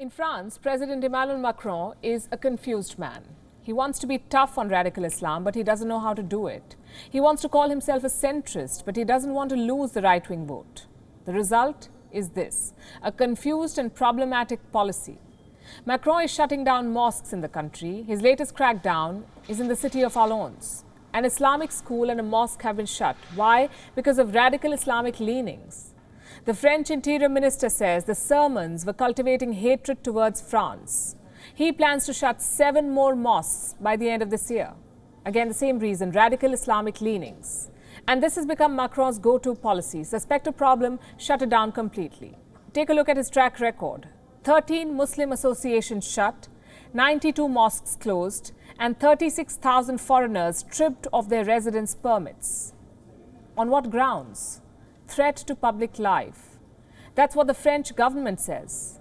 In France, President Emmanuel Macron is a confused man. He wants to be tough on radical Islam, but he doesn't know how to do it. He wants to call himself a centrist, but he doesn't want to lose the right-wing vote. The result is this: a confused and problematic policy. Macron is shutting down mosques in the country. His latest crackdown is in the city of Orléans. An Islamic school and a mosque have been shut. Why? Because of radical Islamic leanings. The French Interior Minister says the sermons were cultivating hatred towards France. He plans to shut 7 more mosques by the end of this year. Again, the same reason, radical Islamic leanings. And this has become Macron's go-to policy. Suspect a problem, shut it down completely. Take a look at his track record. 13 Muslim associations shut, 92 mosques closed, and 36,000 foreigners stripped of their residence permits. On what grounds? Threat to public life. That's what the French government says.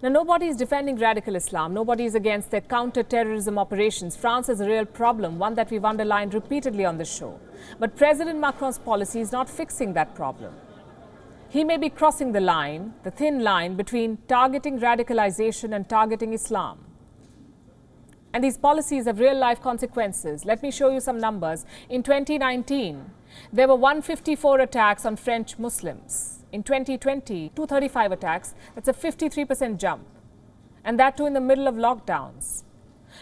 Now, nobody is defending radical Islam. Nobody is against their counter-terrorism operations. France has a real problem, one that we've underlined repeatedly on this show. But President Macron's policy is not fixing that problem. He may be crossing the line, the thin line between targeting radicalization and targeting Islam. And these policies have real-life consequences. Let me show you some numbers. In 2019, there were 154 attacks on French Muslims. In 2020, 235 attacks. That's a 53% jump. And that too in the middle of lockdowns.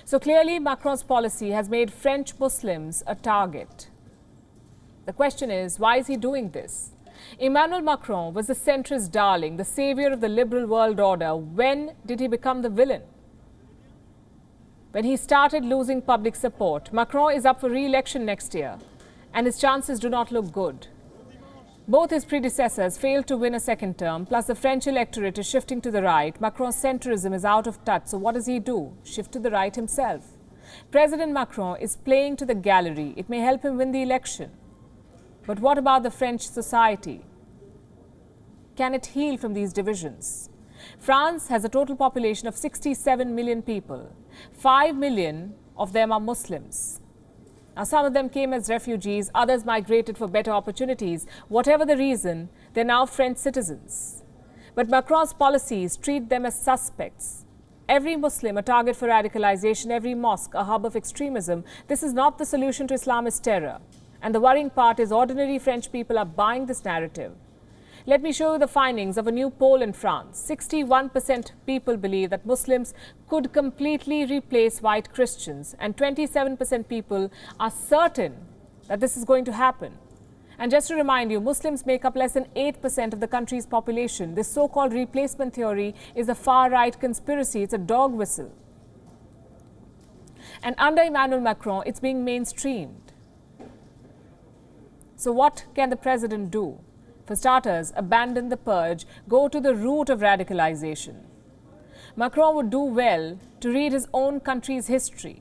So clearly, Macron's policy has made French Muslims a target. The question is, why is he doing this? Emmanuel Macron was the centrist darling, the savior of the liberal world order. When did he become the villain? When he started losing public support. Macron is up for re-election next year, and his chances do not look good. Both his predecessors failed to win a second term, plus the French electorate is shifting to the right. Macron's centrism is out of touch, so what does he do? Shift to the right himself. President Macron is playing to the gallery. It may help him win the election. But what about the French society? Can it heal from these divisions? France has a total population of 67 million people. 5 million of them are Muslims. Now, some of them came as refugees, others migrated for better opportunities. Whatever the reason, they're now French citizens. But Macron's policies treat them as suspects. Every Muslim a target for radicalization, every mosque a hub of extremism. This is not the solution to Islamist terror. And the worrying part is ordinary French people are buying this narrative. Let me show you the findings of a new poll in France. 61% people believe that Muslims could completely replace white Christians, and 27% people are certain that this is going to happen. And just to remind you, Muslims make up less than 8% of the country's population. This so-called replacement theory is a far-right conspiracy. It's a dog whistle. And under Emmanuel Macron, it's being mainstreamed. So what can the president do? For starters, abandon the purge, go to the root of radicalization. Macron would do well to read his own country's history.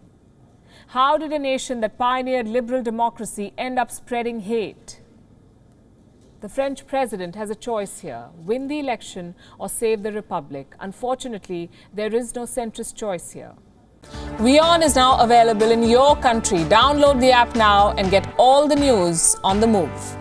How did a nation that pioneered liberal democracy end up spreading hate? The French president has a choice here: win the election or save the republic. Unfortunately, there is no centrist choice here. WION is now available in your country. Download the app now and get all the news on the move.